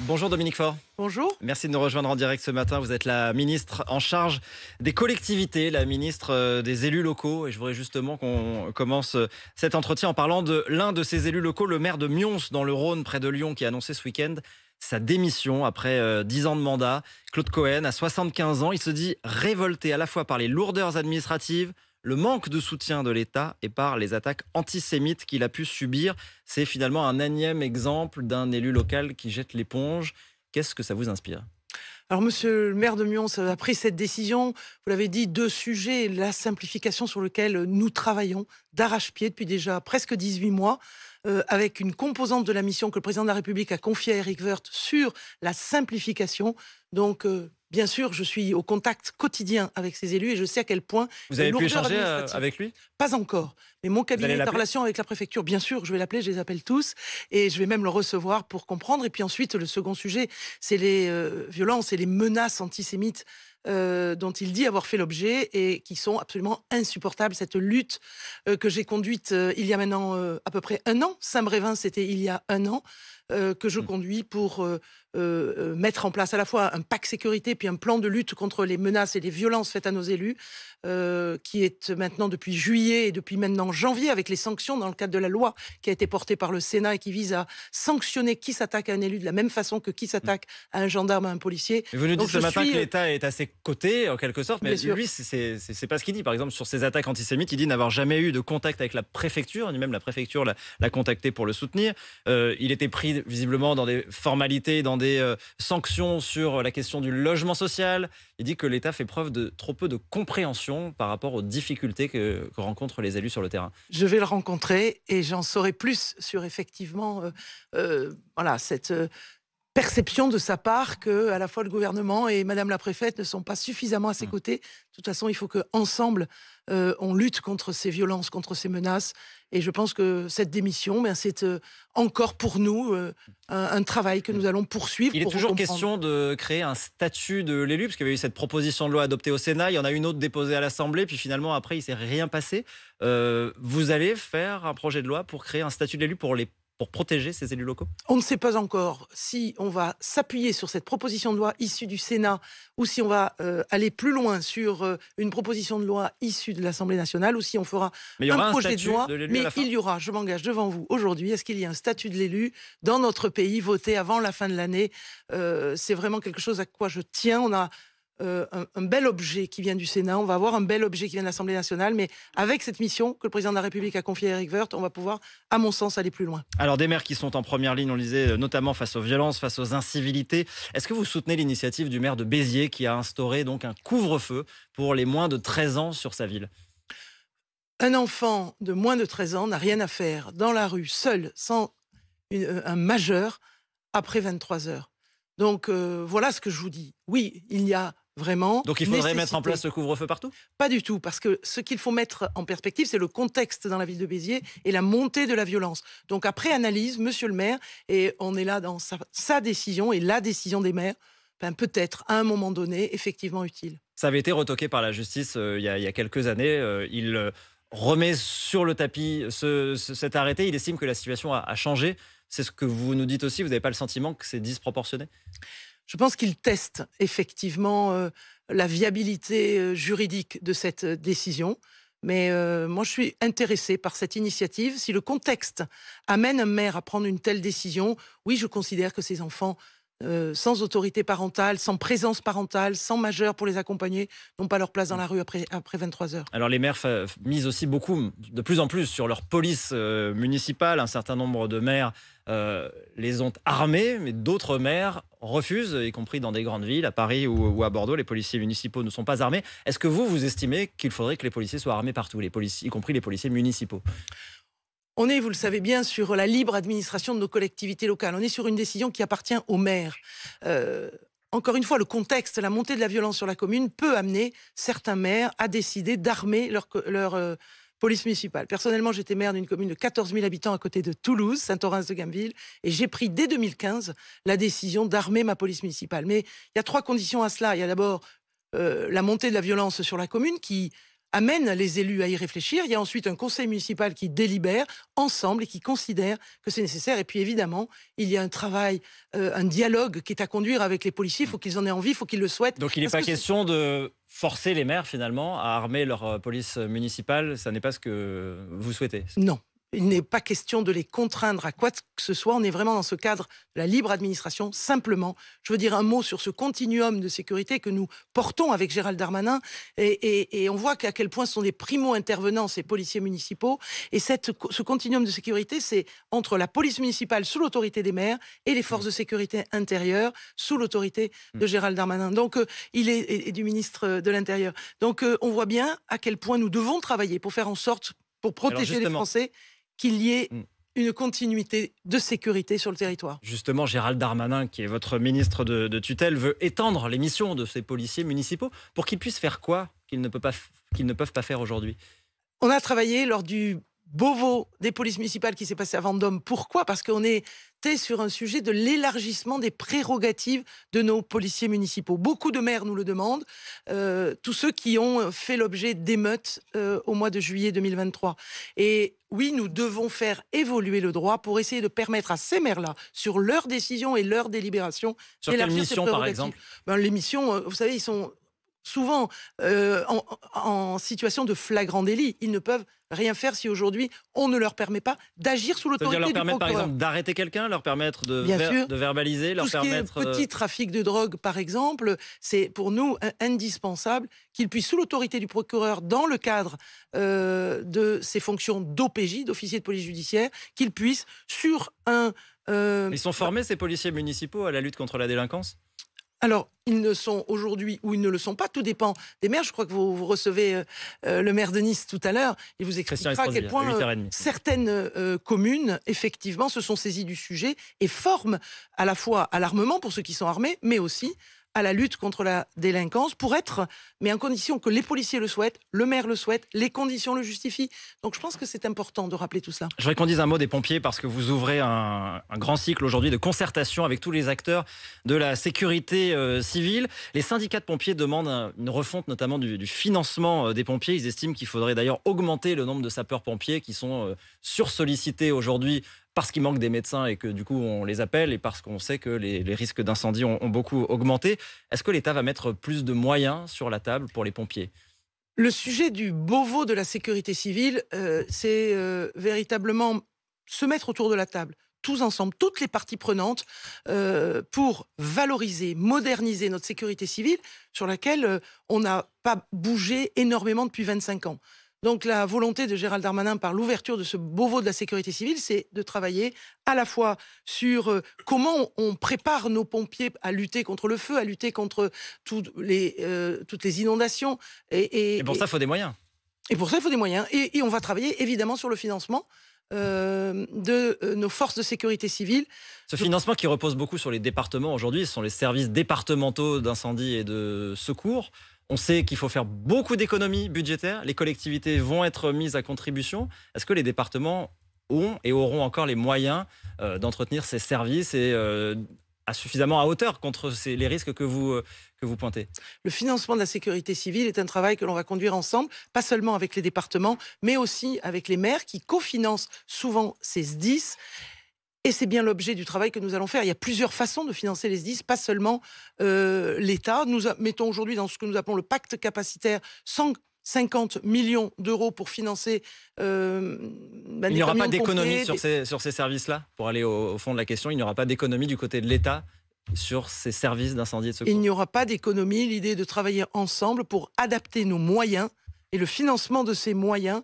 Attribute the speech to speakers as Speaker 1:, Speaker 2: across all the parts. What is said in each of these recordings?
Speaker 1: Bonjour Dominique Faure.
Speaker 2: Bonjour.
Speaker 1: Merci de nous rejoindre en direct ce matin. Vous êtes la ministre en charge des collectivités, la ministre des élus locaux. Et je voudrais justement qu'on commence cet entretien en parlant de l'un de ces élus locaux, le maire de Mions dans le Rhône, près de Lyon, qui a annoncé ce week-end sa démission après 10 ans de mandat. Claude Cohen a 75 ans. Il se dit révolté à la fois par les lourdeurs administratives, le manque de soutien de l'État et par les attaques antisémites qu'il a pu subir. C'est finalement un énième exemple d'un élu local qui jette l'éponge. Qu'est-ce que ça vous inspire ?
Speaker 2: Alors, monsieur le maire de Mions a pris cette décision. Vous l'avez dit, deux sujets. La simplification sur lequel nous travaillons d'arrache-pied depuis déjà presque 18 mois, avec une composante de la mission que le président de la République a confiée à Éric Woerth sur la simplification. Donc, bien sûr, je suis au contact quotidien avec ces élus et je sais à quel point...
Speaker 1: Vous avez pu échanger avec lui ?
Speaker 2: Pas encore. Mais mon cabinet est en relation avec la préfecture. Bien sûr, je vais l'appeler, je les appelle tous. Et je vais même le recevoir pour comprendre. Et puis ensuite, le second sujet, c'est les violences et les menaces antisémites dont il dit avoir fait l'objet et qui sont absolument insupportables. Cette lutte que j'ai conduite il y a maintenant à peu près un an. Saint-Brévin, c'était il y a un an. Que je conduis pour mettre en place à la fois un pack sécurité puis un plan de lutte contre les menaces et les violences faites à nos élus qui est maintenant depuis juillet et depuis maintenant janvier avec les sanctions dans le cadre de la loi qui a été portée par le Sénat et qui vise à sanctionner qui s'attaque à un élu de la même façon que qui s'attaque à un gendarme, à un policier.
Speaker 1: Vous nous dites ce matin que l'État est à ses côtés en quelque sorte, mais
Speaker 2: Bien
Speaker 1: lui c'est pas ce qu'il dit. Par exemple sur ces attaques antisémites, il dit n'avoir jamais eu de contact avec la préfecture, ni même la préfecture l'a contacté pour le soutenir. Il était pris visiblement dans des formalités, dans des sanctions sur la question du logement social. Il dit que l'État fait preuve de trop peu de compréhension par rapport aux difficultés que rencontrent les élus sur le terrain.
Speaker 2: Je vais le rencontrer et j'en saurai plus sur effectivement cette perception de sa part que à la fois le gouvernement et Madame la préfète ne sont pas suffisamment à ses côtés. De toute façon, il faut qu'ensemble, on lutte contre ces violences, contre ces menaces. Et je pense que cette démission, c'est encore pour nous un travail que nous allons poursuivre.
Speaker 1: Il est toujours question de créer un statut de l'élu, parce qu'il y avait eu cette proposition de loi adoptée au Sénat, il y en a une autre déposée à l'Assemblée, puis finalement après il ne s'est rien passé. Vous allez faire un projet de loi pour créer un statut de l'élu pour protéger ces élus locaux ?
Speaker 2: On ne sait pas encore si on va s'appuyer sur cette proposition de loi issue du Sénat ou si on va aller plus loin sur une proposition de loi issue de l'Assemblée nationale ou si on fera un projet de loi. Mais il y aura, je m'engage devant vous aujourd'hui, est-ce qu'il y a un statut de l'élu dans notre pays voté avant la fin de l'année ? C'est vraiment quelque chose à quoi je tiens. On a un bel objet qui vient du Sénat, on va avoir un bel objet qui vient de l'Assemblée nationale, mais avec cette mission que le président de la République a confiée à Éric Woerth, on va pouvoir, à mon sens, aller plus loin.
Speaker 1: Alors des maires qui sont en première ligne, on le disait, notamment face aux violences, face aux incivilités. Est-ce que vous soutenez l'initiative du maire de Béziers qui a instauré donc un couvre-feu pour les moins de 13 ans sur sa ville ?
Speaker 2: Un enfant de moins de 13 ans n'a rien à faire dans la rue, seul, sans un majeur, après 23 heures. Donc voilà ce que je vous dis. Oui, il y a vraiment...
Speaker 1: Donc il faudrait mettre en place ce couvre-feu partout ?
Speaker 2: Pas du tout, parce que ce qu'il faut mettre en perspective, c'est le contexte dans la ville de Béziers et la montée de la violence. Donc après analyse, monsieur le maire, et on est là dans sa décision et la décision des maires, peut-être à un moment donné, effectivement utile.
Speaker 1: Ça avait été retoqué par la justice il y a quelques années. Il remet sur le tapis cet arrêté. Il estime que la situation a changé. C'est ce que vous nous dites aussi. Vous n'avez pas le sentiment que c'est disproportionné ?
Speaker 2: Je pense qu'il teste effectivement la viabilité juridique de cette décision. Mais moi, je suis intéressée par cette initiative. Si le contexte amène un maire à prendre une telle décision, oui, je considère que ces enfants, sans autorité parentale, sans présence parentale, sans majeur pour les accompagner, n'ont pas leur place dans la rue après 23 heures.
Speaker 1: Alors les maires misent aussi beaucoup, de plus en plus, sur leur police municipale. Un certain nombre de maires les ont armés, mais d'autres maires refusent, y compris dans des grandes villes, à Paris ou à Bordeaux. Les policiers municipaux ne sont pas armés. Est-ce que vous estimez qu'il faudrait que les policiers soient armés partout, y compris les policiers municipaux ?
Speaker 2: On est, vous le savez bien, sur la libre administration de nos collectivités locales. On est sur une décision qui appartient aux maires. Encore une fois, le contexte, la montée de la violence sur la commune peut amener certains maires à décider d'armer leur police municipale. Personnellement, j'étais maire d'une commune de 14 000 habitants à côté de Toulouse, Saint-Orens-de-Gameville, et j'ai pris dès 2015 la décision d'armer ma police municipale. Mais il y a 3 conditions à cela. Il y a d'abord la montée de la violence sur la commune qui amène les élus à y réfléchir. Il y a ensuite un conseil municipal qui délibère ensemble et qui considère que c'est nécessaire. Et puis évidemment, il y a un travail, un dialogue qui est à conduire avec les policiers. Il faut qu'ils en aient envie, il faut qu'ils le souhaitent.
Speaker 1: Donc il n'est pas question de forcer les maires finalement à armer leur police municipale. Ça n'est pas ce que vous souhaitez?
Speaker 2: Non. Il n'est pas question de les contraindre à quoi que ce soit. On est vraiment dans ce cadre de la libre administration. Simplement, je veux dire un mot sur ce continuum de sécurité que nous portons avec Gérald Darmanin. Et on voit qu'à quel point ce sont des primo-intervenants, ces policiers municipaux. Et ce continuum de sécurité, c'est entre la police municipale sous l'autorité des maires et les forces de sécurité intérieure sous l'autorité de Gérald Darmanin. Donc, et du ministre de l'Intérieur. Donc, on voit bien à quel point nous devons travailler pour faire en sorte, pour protéger les Français, qu'il y ait une continuité de sécurité sur le territoire.
Speaker 1: Justement, Gérald Darmanin, qui est votre ministre de tutelle, veut étendre les missions de ces policiers municipaux pour qu'ils puissent faire quoi qu'ils ne peuvent pas faire aujourd'hui?
Speaker 2: On a travaillé lors du Beauvau des polices municipales qui s'est passé à Vendôme. Pourquoi? Parce qu'on était sur un sujet de l'élargissement des prérogatives de nos policiers municipaux. Beaucoup de maires nous le demandent, tous ceux qui ont fait l'objet d'émeutes au mois de juillet 2023. Et oui, nous devons faire évoluer le droit pour essayer de permettre à ces maires-là, sur leurs décisions et leurs délibérations,
Speaker 1: sur quelle mission, par exemple?
Speaker 2: Les missions, vous savez, ils sont souvent en situation de flagrant délit. Ils ne peuvent rien faire si aujourd'hui on ne leur permet pas d'agir sous l'autorité du procureur.
Speaker 1: Leur permettre par exemple d'arrêter quelqu'un, leur permettre de verbaliser, leur permettre...
Speaker 2: Tout ce qui est petit trafic de drogue par exemple, c'est pour nous indispensable qu'ils puissent sous l'autorité du procureur dans le cadre de ses fonctions d'OPJ, d'officier de police judiciaire, qu'ils puissent sur un...
Speaker 1: Ils sont formés ces policiers municipaux à la lutte contre la délinquance?
Speaker 2: Alors, ils ne sont aujourd'hui ou ils ne le sont pas, tout dépend des maires. Je crois que vous recevez le maire de Nice tout à l'heure. Il vous expliquera à quel point certaines communes, effectivement, se sont saisies du sujet et forment à la fois à l'armement pour ceux qui sont armés, mais aussi à la lutte contre la délinquance pour être, mais en condition que les policiers le souhaitent, le maire le souhaite, les conditions le justifient. Donc je pense que c'est important de rappeler tout ça.
Speaker 1: Je voudrais qu'on dise un mot des pompiers parce que vous ouvrez un grand cycle aujourd'hui de concertation avec tous les acteurs de la sécurité civile. Les syndicats de pompiers demandent une refonte notamment du financement des pompiers. Ils estiment qu'il faudrait d'ailleurs augmenter le nombre de sapeurs-pompiers qui sont sursollicités aujourd'hui parce qu'il manque des médecins et que du coup on les appelle et parce qu'on sait que les risques d'incendie ont beaucoup augmenté. Est-ce que l'État va mettre plus de moyens sur la table pour les pompiers?
Speaker 2: Le sujet du Beauvau de la sécurité civile, c'est véritablement se mettre autour de la table, tous ensemble, toutes les parties prenantes, pour valoriser, moderniser notre sécurité civile sur laquelle on n'a pas bougé énormément depuis 25 ans. Donc la volonté de Gérald Darmanin par l'ouverture de ce Beauvau de la sécurité civile, c'est de travailler à la fois sur comment on prépare nos pompiers à lutter contre le feu, à lutter contre toutes les inondations.
Speaker 1: Et pour ça, il faut des moyens.
Speaker 2: Et pour ça, il faut des moyens. Et on va travailler évidemment sur le financement de nos forces de sécurité civile.
Speaker 1: Ce financement qui repose beaucoup sur les départements aujourd'hui, ce sont les services départementaux d'incendie et de secours. On sait qu'il faut faire beaucoup d'économies budgétaires. Les collectivités vont être mises à contribution. Est-ce que les départements ont et auront encore les moyens d'entretenir ces services et suffisamment à hauteur contre les risques que vous pointez? Le
Speaker 2: financement de la sécurité civile est un travail que l'on va conduire ensemble, pas seulement avec les départements, mais aussi avec les maires qui cofinancent souvent ces SDIS. Et c'est bien l'objet du travail que nous allons faire. Il y a plusieurs façons de financer les SDIS, pas seulement l'État. Nous mettons aujourd'hui dans ce que nous appelons le pacte capacitaire 150 millions d'euros pour financer
Speaker 1: il n'y aura pas d'économie sur ces services-là? Pour aller au fond de la question, il n'y aura pas d'économie du côté de l'État sur ces services d'incendie et de secours?
Speaker 2: Il n'y aura pas d'économie. L'idée est de travailler ensemble pour adapter nos moyens et le financement de ces moyens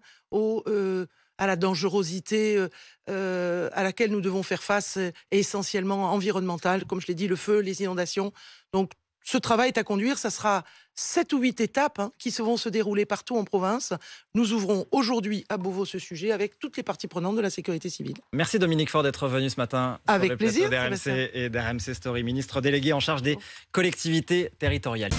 Speaker 2: à la dangerosité à laquelle nous devons faire face, essentiellement environnementale, comme je l'ai dit, le feu, les inondations. Donc ce travail est à conduire, ça sera 7 ou 8 étapes qui vont se dérouler partout en province. Nous ouvrons aujourd'hui à Beauvau ce sujet avec toutes les parties prenantes de la sécurité civile.
Speaker 1: Merci Dominique Faure d'être venu ce matin.
Speaker 2: Avec plaisir.
Speaker 1: d'RMC et d'RMC Story, ministre délégué en charge des collectivités territoriales.